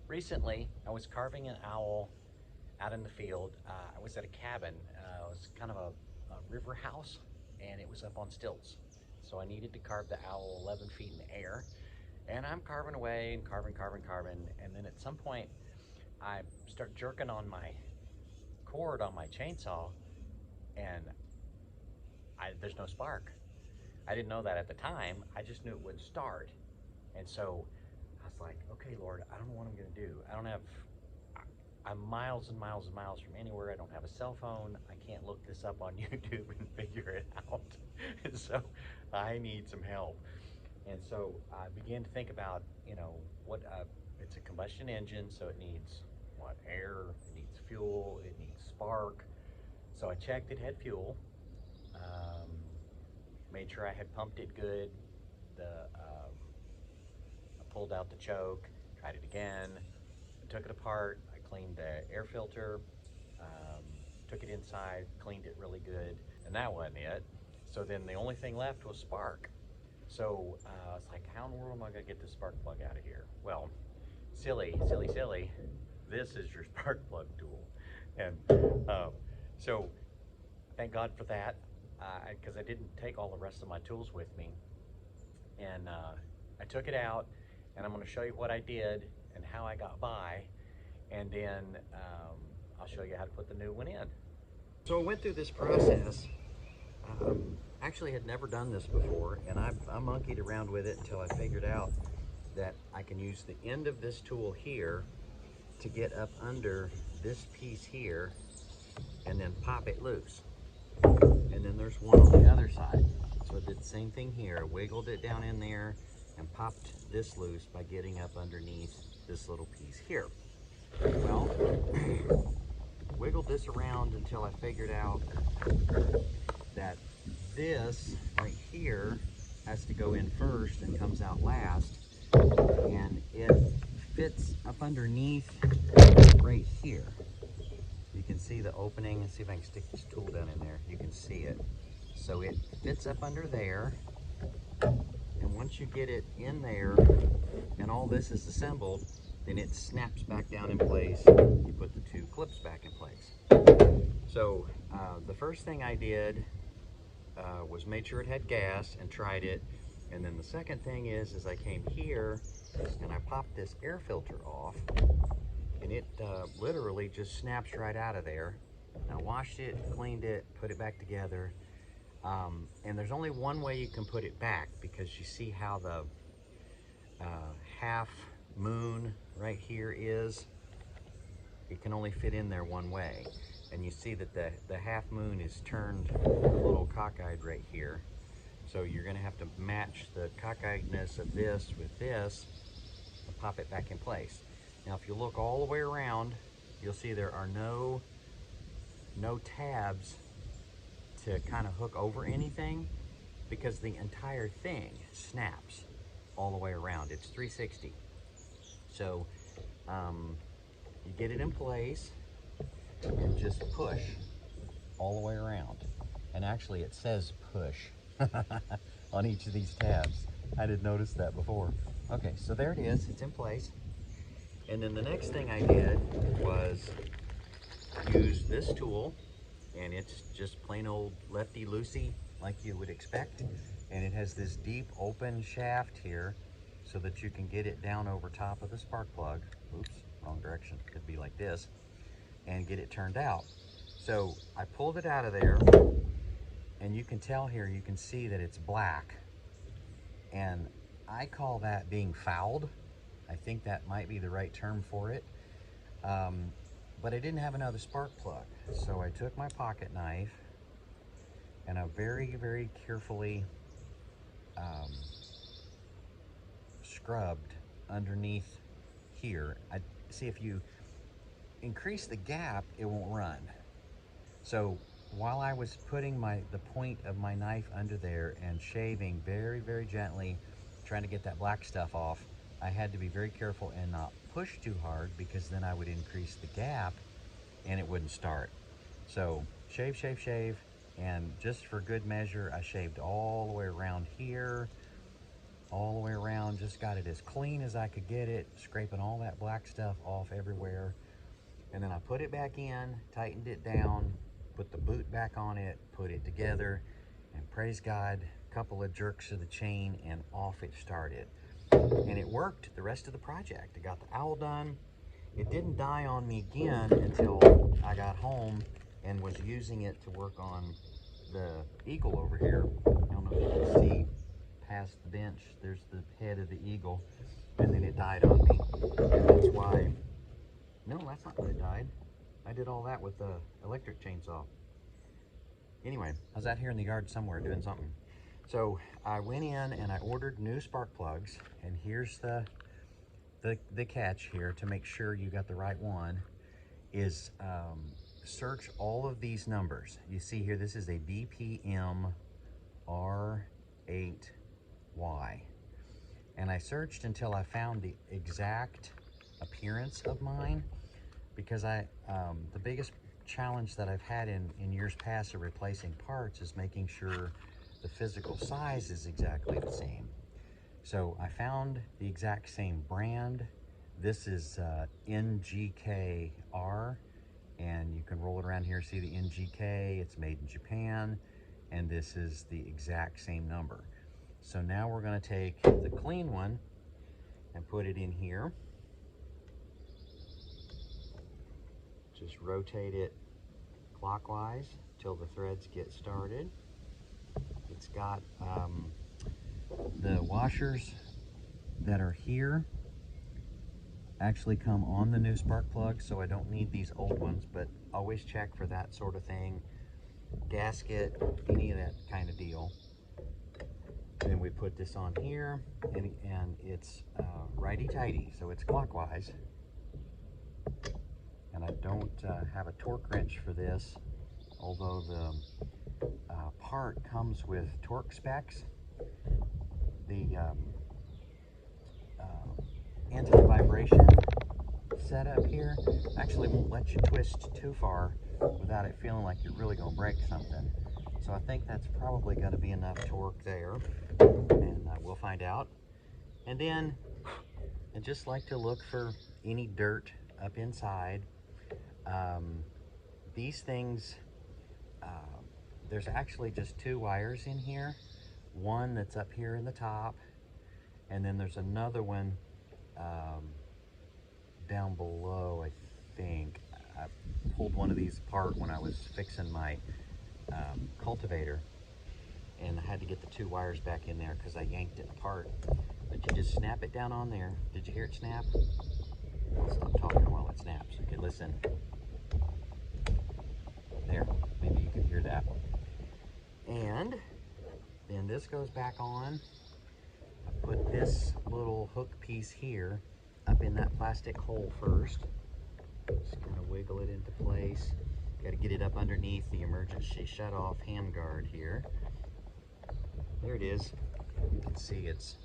Recently, I was carving an owl out in the field. I was at a cabin. It was kind of a river house, and it was up on stilts. So I needed to carve the owl 11 feet in the air. And I'm carving away and carving. And then at some point, I start jerking on my cord on my chainsaw, and there's no spark. I didn't know that at the time. I just knew it wouldn't start. And so I was like, okay, Lord, I don't know what I'm going to do. I'm miles and miles and miles from anywhere. I don't have a cell phone. I can't look this up on YouTube and figure it out. And so I need some help. And so I began to think about, it's a combustion engine, so it needs what? Air, it needs fuel, it needs spark. So I checked it had fuel, um, made sure I had pumped it good. I pulled out the choke, tried it again, took it apart. I cleaned the air filter, um, took it inside, cleaned it really good, and that wasn't it. So then the only thing left was spark. So I was like, how in the world am I going to get this spark plug out of here? Well, silly. This is your spark plug tool. And so thank God for that, because I didn't take all the rest of my tools with me. And I took it out, and I'm going to show you what I did and how I got by, and then I'll show you how to put the new one in. So I went through this process. Actually had never done this before, and I monkeyed around with it until I figured out that I can use the end of this tool here to get up under this piece here and then pop it loose. And then there's one on the other side. So I did the same thing here, wiggled it down in there and popped this loose by getting up underneath this little piece here. Well, wiggled this around until I figured out that this right here has to go in first and comes out last, and it fits up underneath right here. You can see the opening. Let's see if I can stick this tool down in there. You can see it. So it fits up under there, and once you get it in there and all this is assembled, then it snaps back down in place. You put the two clips back in place. So the first thing I did was made sure it had gas and tried it. And then the second thing is I came here and I popped this air filter off, and it literally just snaps right out of there. And I washed it, cleaned it, put it back together. And there's only one way you can put it back, because you see how the half moon right here is. It can only fit in there one way. And you see that the half moon is turned a little cockeyed right here. So you're going to have to match the cockeyedness of this with this and pop it back in place. Now if you look all the way around, you'll see there are no tabs to kind of hook over anything, because the entire thing snaps all the way around. It's 360. So you get it in place and just push all the way around. And actually it says push on each of these tabs. I didn't notice that before. Okay, so there it is, it's in place. And then the next thing I did was use this tool, and it's just plain old lefty loosey like you would expect. And it has this deep open shaft here so that you can get it down over top of the spark plug. Oops, wrong direction, could be like this, and get it turned out. So I pulled it out of there, and you can tell here, you can see that it's black, and I call that being fouled. I think that might be the right term for it. But I didn't have another spark plug, so I took my pocket knife and I very carefully scrubbed underneath here. I see, if you increase the gap, it won't run. So while I was putting the point of my knife under there and shaving very gently, trying to get that black stuff off, I had to be very careful and not push too hard, because then I would increase the gap and it wouldn't start. So shave, and just for good measure, I shaved all the way around here, all the way around, just got it as clean as I could get it, scraping all that black stuff off everywhere. And then I put it back in, tightened it down, put the boot back on it, put it together, and praise God, a couple of jerks of the chain and off it started. And it worked the rest of the project. I got the owl done. It didn't die on me again until I got home and was using it to work on the eagle over here. I don't know if you can see past the bench. There's the head of the eagle, and then it died on me. And that's why, no, that's not when it died. I did all that with the electric chainsaw. Anyway, I was out here in the yard somewhere doing something. So I went in and I ordered new spark plugs, and here's the catch here to make sure you got the right one is search all of these numbers. You see here, this is a BPM R8Y. And I searched until I found the exact appearance of mine, because the biggest challenge that I've had in years past of replacing parts is making sure the physical size is exactly the same. So I found the exact same brand. This is NGKR, and you can roll it around here, see the NGK, it's made in Japan, and this is the exact same number. So now we're gonna take the clean one and put it in here. Just rotate it clockwise till the threads get started. It's got the washers that are here actually come on the new spark plug, so I don't need these old ones, but always check for that sort of thing. Gasket, any of that kind of deal. And then we put this on here, and it's righty-tighty, so it's clockwise. And I don't have a torque wrench for this, although the part comes with torque specs. The anti-vibration setup here actually won't let you twist too far without it feeling like you're really going to break something. So I think that's probably going to be enough torque there, and we'll find out. And then I just like to look for any dirt up inside. These things, there's actually just 2 wires in here. One that's up here in the top, and then there's another one down below, I think. I pulled one of these apart when I was fixing my cultivator, and I had to get the 2 wires back in there because I yanked it apart. But you just snap it down on there. Did you hear it snap? I'll stop talking while it snaps. Okay, listen. There, maybe you can hear that. And then this goes back on. I put this little hook piece here up in that plastic hole first. Just kind of wiggle it into place. Got to get it up underneath the emergency shut-off handguard here. There it is. You can see it's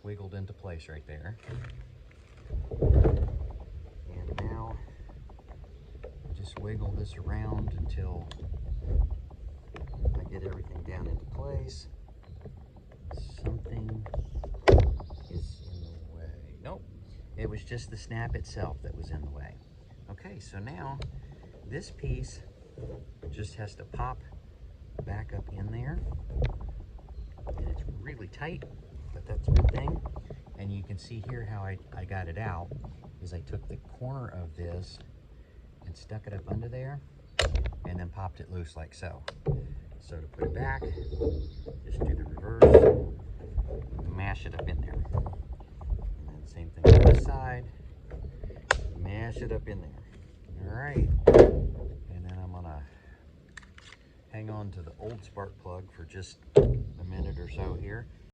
wiggled into place right there. And now just wiggle this around until I get everything down into place. Something is in the way. Nope, it was just the snap itself that was in the way. Okay, so now this piece just has to pop back up in there, and it's really tight, but that's a good thing. And you can see here how I got it out is I took the corner of this and stuck it up under there and then popped it loose like so. So to put it back, just do the reverse, mash it up in there. And then same thing on this side, mash it up in there. All right, and then I'm gonna hang on to the old spark plug for just a minute or so here.